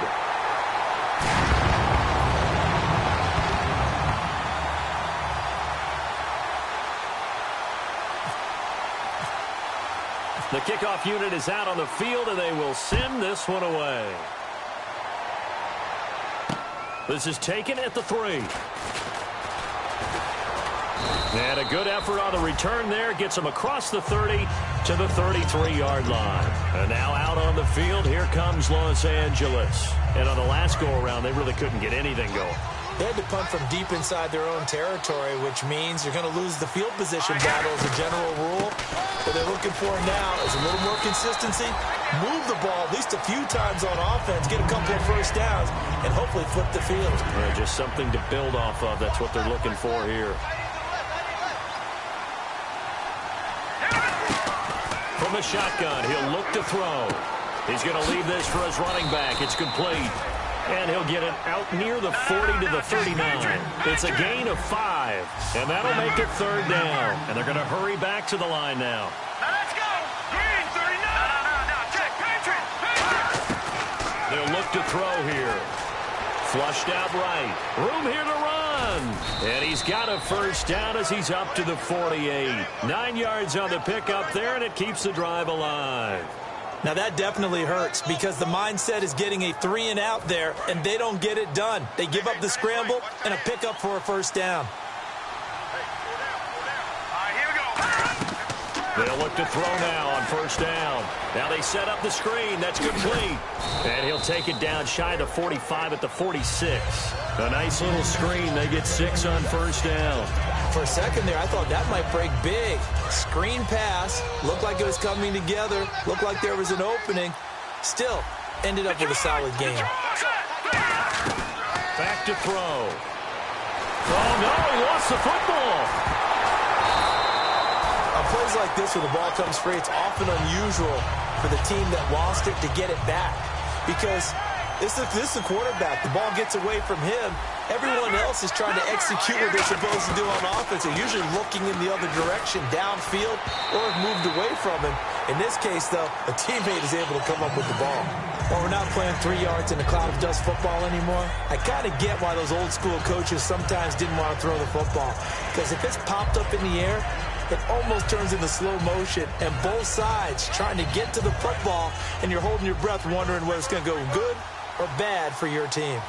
[SPEAKER 2] The kickoff unit is out on the field, and they will send this one away. This is taken at the 3. And a good effort on the return there. Gets him across the 30 to the 33-yard line. And now out on the field, here comes Los Angeles. And on the last go-around, they really couldn't get anything going.
[SPEAKER 3] They had to punt from deep inside their own territory, which means you're going to lose the field position battle as a general rule. What they're looking for now is a little more consistency, move the ball at least a few times on offense, get a couple of first downs, and hopefully flip the field.
[SPEAKER 2] Just something to build off of. That's what they're looking for here. From the shotgun, he'll look to throw. He's going to leave this for his running back. It's complete. And he'll get it out near the 40 to the 39. It's a gain of 5. And that'll make it 3rd down. And they're going to hurry back to the line now.
[SPEAKER 4] Let's go. Green, 39. No. Check. Patriot.
[SPEAKER 2] They'll look to throw here. Flushed out right. Room here to run. And he's got a first down as he's up to the 48. 9 yards on the pickup there, and it keeps the drive alive.
[SPEAKER 3] Now that definitely hurts because the mindset is getting a 3-and-out there, and they don't get it done. They give up the scramble and a pickup for a first down.
[SPEAKER 2] They'll look to throw now on first down. Now they set up the screen. That's complete. And he'll take it down shy of the 45 at the 46. A nice little screen. They get 6 on first down.
[SPEAKER 3] For a second there, I thought that might break big. Screen pass. Looked like it was coming together. Looked like there was an opening. Still, ended up with a solid game.
[SPEAKER 2] Back to throw. Oh, no, he lost the football.
[SPEAKER 3] plays like this where the ball comes free, it's often unusual for the team that lost it to get it back. Because this is the quarterback. The ball gets away from him. Everyone else is trying to execute what they're supposed to do on offense. They're usually looking in the other direction, downfield, or have moved away from him. In this case, though, a teammate is able to come up with the ball. Well, we're not playing 3 yards in a cloud of dust football anymore. I kind of get why those old-school coaches sometimes didn't want to throw the football. Because if it's popped up in the air, it almost turns into slow motion, and both sides trying to get to the football, and you're holding your breath wondering whether it's going to go good or bad for your team.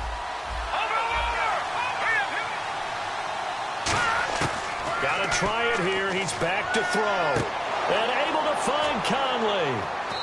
[SPEAKER 2] Got to try it here. He's back to throw. And able to find Conley.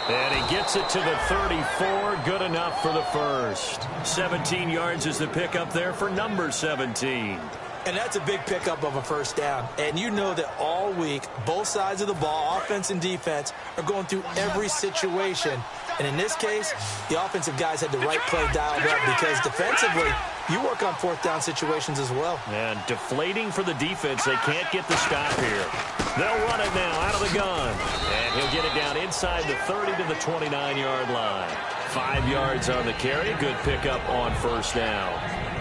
[SPEAKER 2] And he gets it to the 34. Good enough for the first. 17 yards is the pickup there for number 17.
[SPEAKER 3] And that's a big pickup of a first down. And you know that all week, both sides of the ball, offense and defense, are going through every situation. And in this case, the offensive guys had the right play dialed up because defensively, you work on fourth down situations as well. And
[SPEAKER 2] deflating for the defense. They can't get the stop here. They'll run it now out of the gun. And he'll get it down inside the 30 to the 29-yard line. 5 yards on the carry. Good pickup on first down.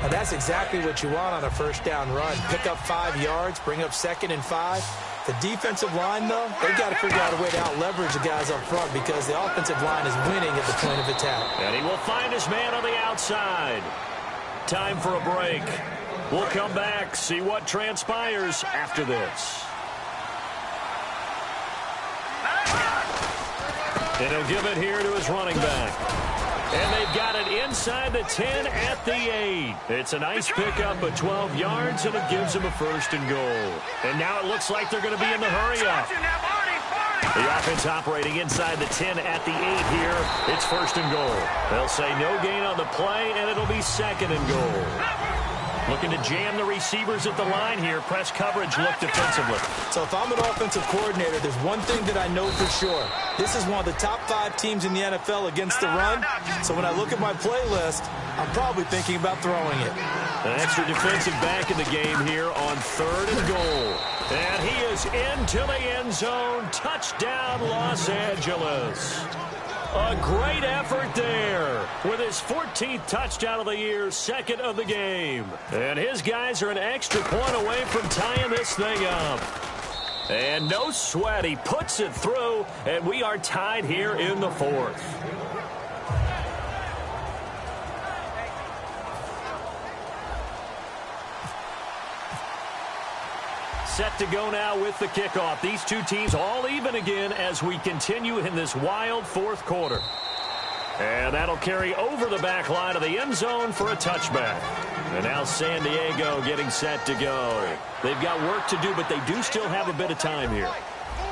[SPEAKER 3] And that's exactly what you want on a first down run. Pick up 5 yards, bring up 2nd and 5. The defensive line, though, they've got to figure out a way to out-leverage the guys up front because the offensive line is winning at the point of attack.
[SPEAKER 2] And he will find his man on the outside. Time for a break. We'll come back, see what transpires after this. And he'll give it here to his running back. And they've got it inside the 10 at the 8. It's a nice pickup of 12 yards, and it gives them a 1st and goal. And now it looks like they're going to be in the hurry-up. The offense operating inside the 10 at the 8 here. It's 1st and goal. They'll say no gain on the play, and it'll be 2nd and goal. Looking to jam the receivers at the line here. Press coverage look defensively.
[SPEAKER 3] So if I'm an offensive coordinator, there's one thing that I know for sure. This is one of the top 5 teams in the NFL against the run. So when I look at my playlist, I'm probably thinking about throwing it.
[SPEAKER 2] An extra defensive back in the game here on 3rd and goal. And he is into the end zone. Touchdown, Los Angeles. A great effort there with his 14th touchdown of the year, 2nd of the game. And his guys are an extra point away from tying this thing up. And no sweat, he puts it through, and we are tied here in the 4th. Set to go now with the kickoff. These two teams all even again as we continue in this wild 4th quarter. And that'll carry over the back line of the end zone for a touchback. And now San Diego getting set to go. They've got work to do, but they do still have a bit of time here.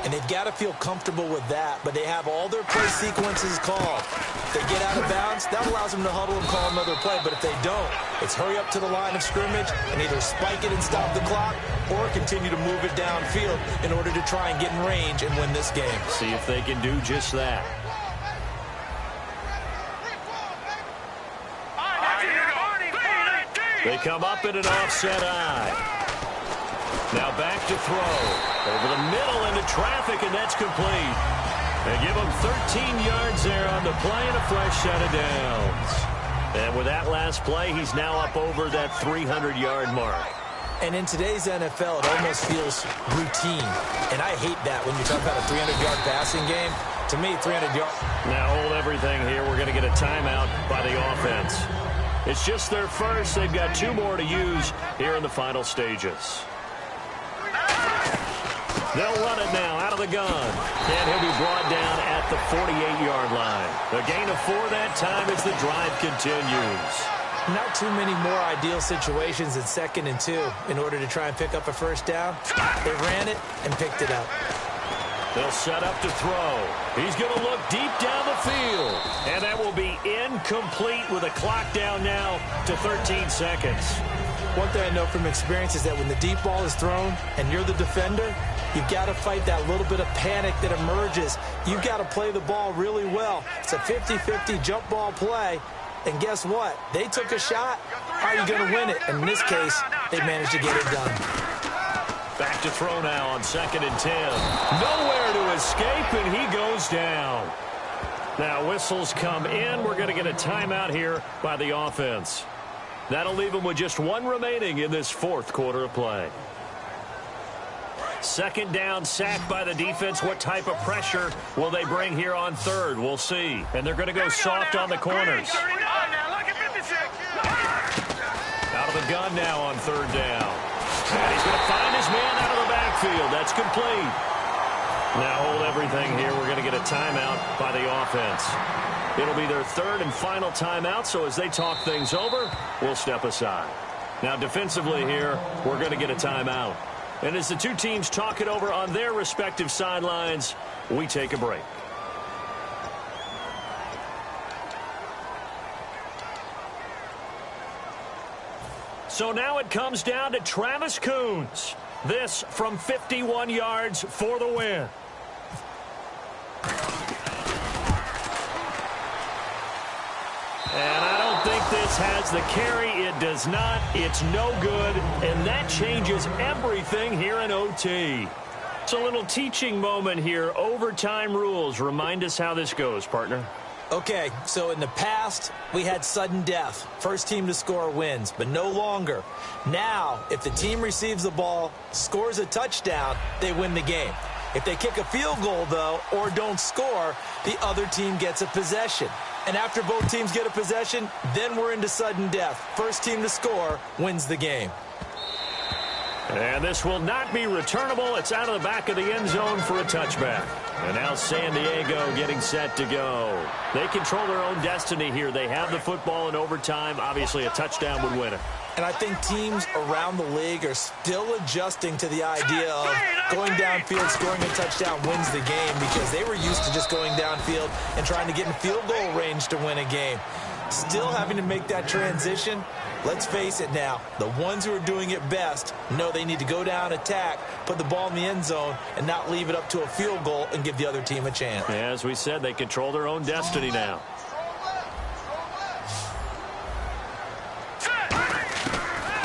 [SPEAKER 3] And they've got to feel comfortable with that, but they have all their play sequences called. If they get out of bounds, that allows them to huddle and call another play, but if they don't, it's hurry up to the line of scrimmage and either spike it and stop the clock or continue to move it downfield in order to try and get in range and win this game.
[SPEAKER 2] See if they can do just that. They come up in an offset eye. Now back to throw. Over the middle into traffic, and that's complete. They give him 13 yards there on the play and a fresh set of downs. And with that last play, he's now up over that 300-yard mark.
[SPEAKER 3] And in today's NFL, it almost feels routine. And I hate that when you talk about a 300-yard passing game. To me, 300 yards.
[SPEAKER 2] Now hold everything here. We're going to get a timeout by the offense. It's just their first. They've got 2 more to use here in the final stages. They'll run it now out of the gun. And he'll be brought down at the 48-yard line. A gain of 4 that time as the drive continues.
[SPEAKER 3] Not too many more ideal situations at 2nd and 2 in order to try and pick up a first down. They ran it and picked it up.
[SPEAKER 2] They'll set up to throw. He's going to look deep down the field. And that will be incomplete with a clock down now to 13 seconds.
[SPEAKER 3] One thing I know from experience is that when the deep ball is thrown and you're the defender, you've got to fight that little bit of panic that emerges. You've got to play the ball really well. It's a 50-50 jump ball play. And guess what? They took a shot. How are you going to win it? And in this case, they managed to get it done.
[SPEAKER 2] Back to throw now on 2nd and 10. Nowhere to escape, and he goes down. Now whistles come in. We're going to get a timeout here by the offense. That'll leave them with just one remaining in this 4th quarter of play. 2nd down, sack by the defense. What type of pressure will they bring here on 3rd? We'll see. And they're going to go soft on the corners. Out of the gun now on 3rd down. And he's going to find his man out of the backfield. That's complete. Now hold everything here. We're going to get a timeout by the offense. It'll be their 3rd and final timeout, so as they talk things over, we'll step aside. Now defensively here, we're going to get a timeout. And as the two teams talk it over on their respective sidelines, we take a break. So now it comes down to Travis Coons. This from 51 yards for the win. And I don't think this has the carry. It does not. It's no good. And that changes everything here in OT. It's a little teaching moment here. Overtime rules. Remind us how this goes, partner.
[SPEAKER 3] Okay, so in the past, we had sudden death. First team to score wins, but no longer. Now, if the team receives the ball, scores a touchdown, they win the game. If they kick a field goal, though, or don't score, the other team gets a possession. And after both teams get a possession, then we're into sudden death. First team to score wins the game.
[SPEAKER 2] And this will not be returnable. It's out of the back of the end zone for a touchback. And now San Diego getting set to go. They control their own destiny here. They have the football in overtime. Obviously, a touchdown would win it.
[SPEAKER 3] And I think teams around the league are still adjusting to the idea of going downfield, scoring a touchdown wins the game, because they were used to just going downfield and trying to get in field goal range to win a game. Still having to make that transition. Let's face it now, the ones who are doing it best know they need to go down, attack, put the ball in the end zone, and not leave it up to a field goal and give the other team a chance.
[SPEAKER 2] Yeah, as we said, they control their own destiny now.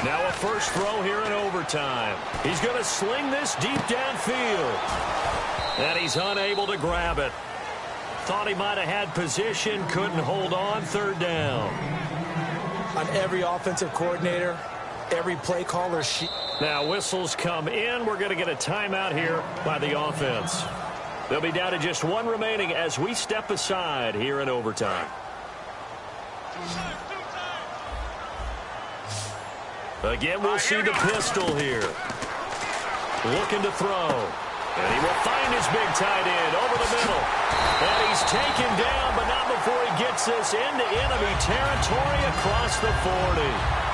[SPEAKER 2] Now a first throw here in overtime. He's going to sling this deep downfield. And he's unable to grab it. Thought he might have had position, couldn't hold on. 3rd down.
[SPEAKER 3] On every offensive coordinator, every play caller
[SPEAKER 2] Now whistles come in. We're going to get a timeout here by the offense. They'll be down to just one remaining as we step aside here in overtime. Again, we'll see the pistol here. Looking to throw. And he will find his big tight end over the middle. And he's taken down, but not before he gets this into enemy territory across the 40.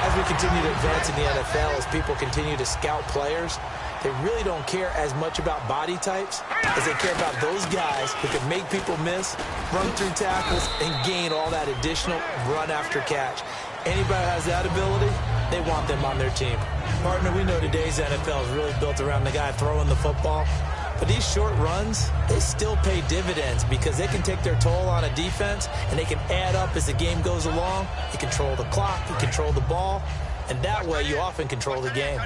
[SPEAKER 3] As we continue to advance in the NFL, as people continue to scout players, they really don't care as much about body types as they care about those guys who can make people miss, run through tackles, and gain all that additional run after catch. Anybody who has that ability, they want them on their team. Partner, we know today's NFL is really built around the guy throwing the football. But these short runs, they still pay dividends because they can take their toll on a defense, and they can add up as the game goes along. You control the clock, you control the ball, and that way you often control the game.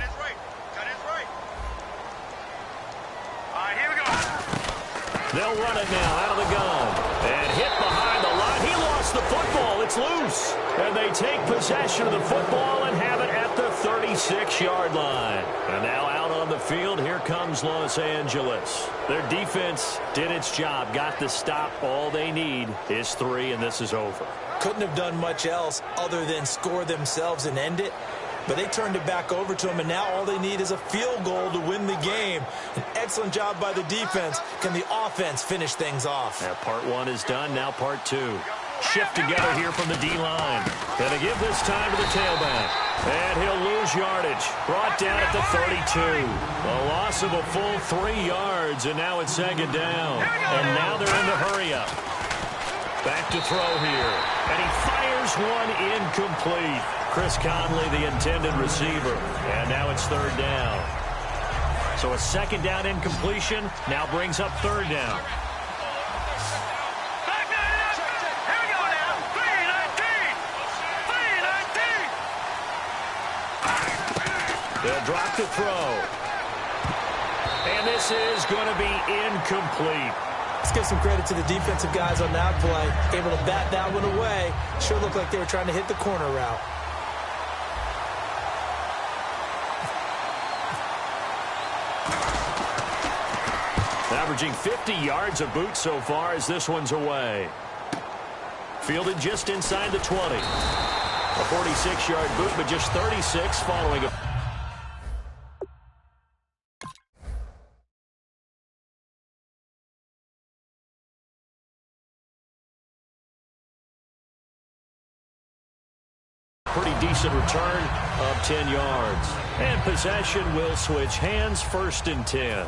[SPEAKER 2] They'll run it now out of the gun. And hit behind the line. He lost the football. It's loose. And they take possession of the football and have it at the 36-yard line. And now out on the field, here comes Los Angeles. Their defense did its job, got the stop. All they need is 3, and this is over.
[SPEAKER 3] Couldn't have done much else other than score themselves and end it. But they turned it back over to him, and now all they need is a field goal to win the game. An excellent job by the defense. Can the offense finish things off?
[SPEAKER 2] Yeah, part 1 is done. Now part 2. Shift together here from the D-line. Gonna give this time to the tailback. And he'll lose yardage. Brought down at the 32. A loss of a full 3 yards, and now it's 2nd down. And now they're in the hurry-up. Back to throw here. And he fires one incomplete. Chris Conley, the intended receiver. And now it's 3rd down. So a 2nd down incompletion now brings up 3rd down. They'll drop the throw. And this is going to be incomplete.
[SPEAKER 3] Let's give some credit to the defensive guys on that play. Able to bat that one away. Sure looked like they were trying to hit the corner route.
[SPEAKER 2] Averaging 50 yards a boot so far as this one's away. Fielded just inside the 20. A 46-yard boot, but just 36 following a... pretty decent return of 10 yards. And possession will switch hands, 1st and 10.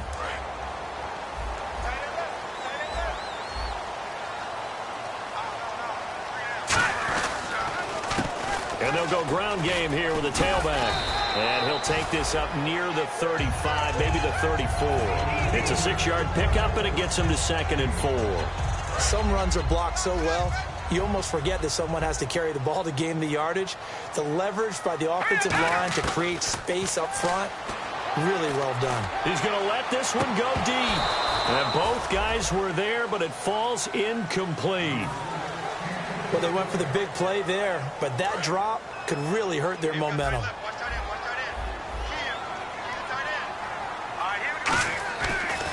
[SPEAKER 2] And they'll go ground game here with a tailback. And he'll take this up near the 35, maybe the 34. It's a 6-yard pickup, and it gets him to 2nd and 4.
[SPEAKER 3] Some runs are blocked so well, you almost forget that someone has to carry the ball to gain the yardage. The leverage by the offensive line to create space up front, really well done.
[SPEAKER 2] He's going to let this one go deep. And both guys were there, but it falls incomplete.
[SPEAKER 3] Well, they went for the big play there, but that drop could really hurt their momentum.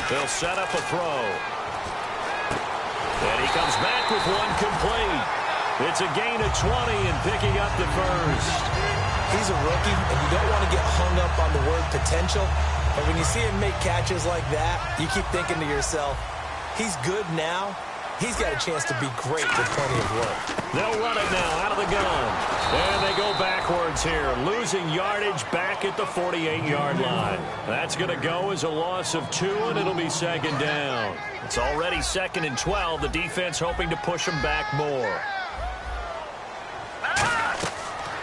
[SPEAKER 2] They'll set up a throw. And he comes back with one complete. It's a gain of 20 and picking up the 1st.
[SPEAKER 3] He's a rookie, and you don't want to get hung up on the word potential. But when you see him make catches like that, you keep thinking to yourself, he's good now. He's got a chance to be great with plenty of work.
[SPEAKER 2] They'll run it now out of the gun. And they go backwards here, losing yardage back at the 48-yard line. That's going to go as a loss of 2, and it'll be 2nd down. It's already 2nd and 12. The defense hoping to push them back more.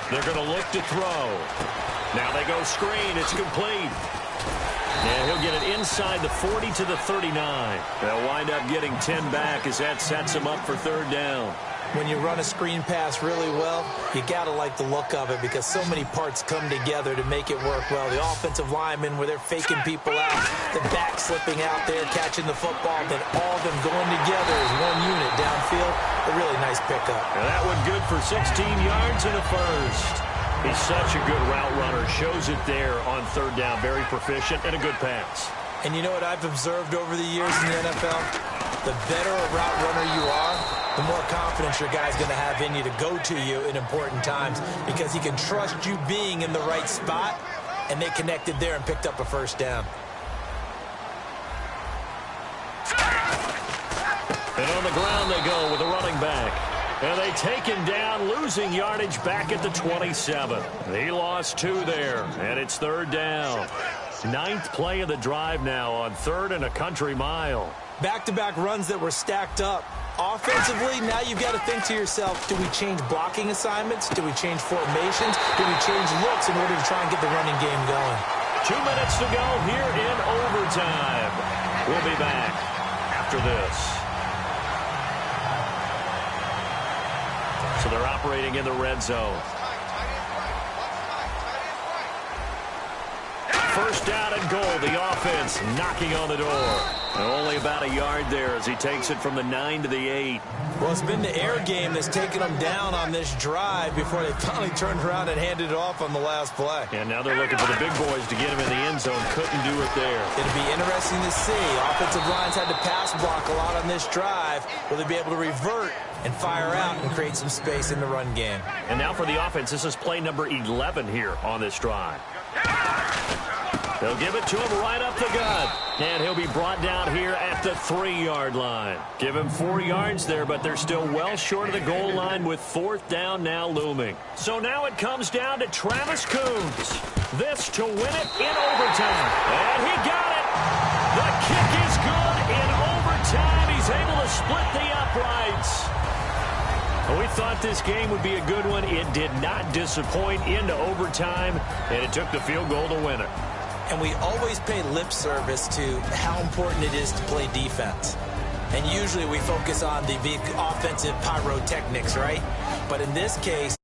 [SPEAKER 2] They're going to look to throw. Now they go screen. It's complete. And he'll get it inside the 40 to the 39. They'll wind up getting 10 back as that sets him up for 3rd down.
[SPEAKER 3] When you run a screen pass really well, you got to like the look of it because so many parts come together to make it work well. The offensive linemen where they're faking people out, the back slipping out there, catching the football, then all of them going together as one unit downfield. A really nice pickup.
[SPEAKER 2] And that one good for 16 yards and a 1st. He's such a good route runner. Shows it there on 3rd down. Very proficient and a good pass.
[SPEAKER 3] And you know what I've observed over the years in the NFL? The better a route runner you are, the more confidence your guy's going to have in you to go to you in important times because he can trust you being in the right spot, and they connected there and picked up a 1st down.
[SPEAKER 2] And on the ground they go with a running back. And they take him down, losing yardage back at the 27. He lost 2 there, and it's 3rd down. 9th play of the drive now on 3rd and a country mile.
[SPEAKER 3] Back-to-back runs that were stacked up. Offensively, now you've got to think to yourself, do we change blocking assignments? Do we change formations? Do we change looks in order to try and get the running game going?
[SPEAKER 2] 2 minutes to go here in overtime. We'll be back after this. So they're operating in the red zone. 1st down and goal. The offense knocking on the door. And only about a yard there as he takes it from the 9 to the 8.
[SPEAKER 3] Well, it's been the air game that's taken them down on this drive before they finally turned around and handed it off on the last play.
[SPEAKER 2] And now they're looking for the big boys to get him in the end zone. Couldn't do it there.
[SPEAKER 3] It'll be interesting to see. Offensive lines had to pass block a lot on this drive. Will they be able to revert and fire out and create some space in the run game?
[SPEAKER 2] And now for the offense, this is play number 11 here on this drive. They'll give it to him right up the gut. And he'll be brought down here at the 3-yard line. Give him 4 yards there, but they're still well short of the goal line with 4th down now looming. So now it comes down to Travis Coons. This to win it in overtime. And he got it. The kick is good in overtime. He's able to split the uprights. We thought this game would be a good one. It did not disappoint into overtime, and it took the field goal to win it.
[SPEAKER 3] And we always pay lip service to how important it is to play defense. And usually we focus on the big offensive pyrotechnics, right? But in this case,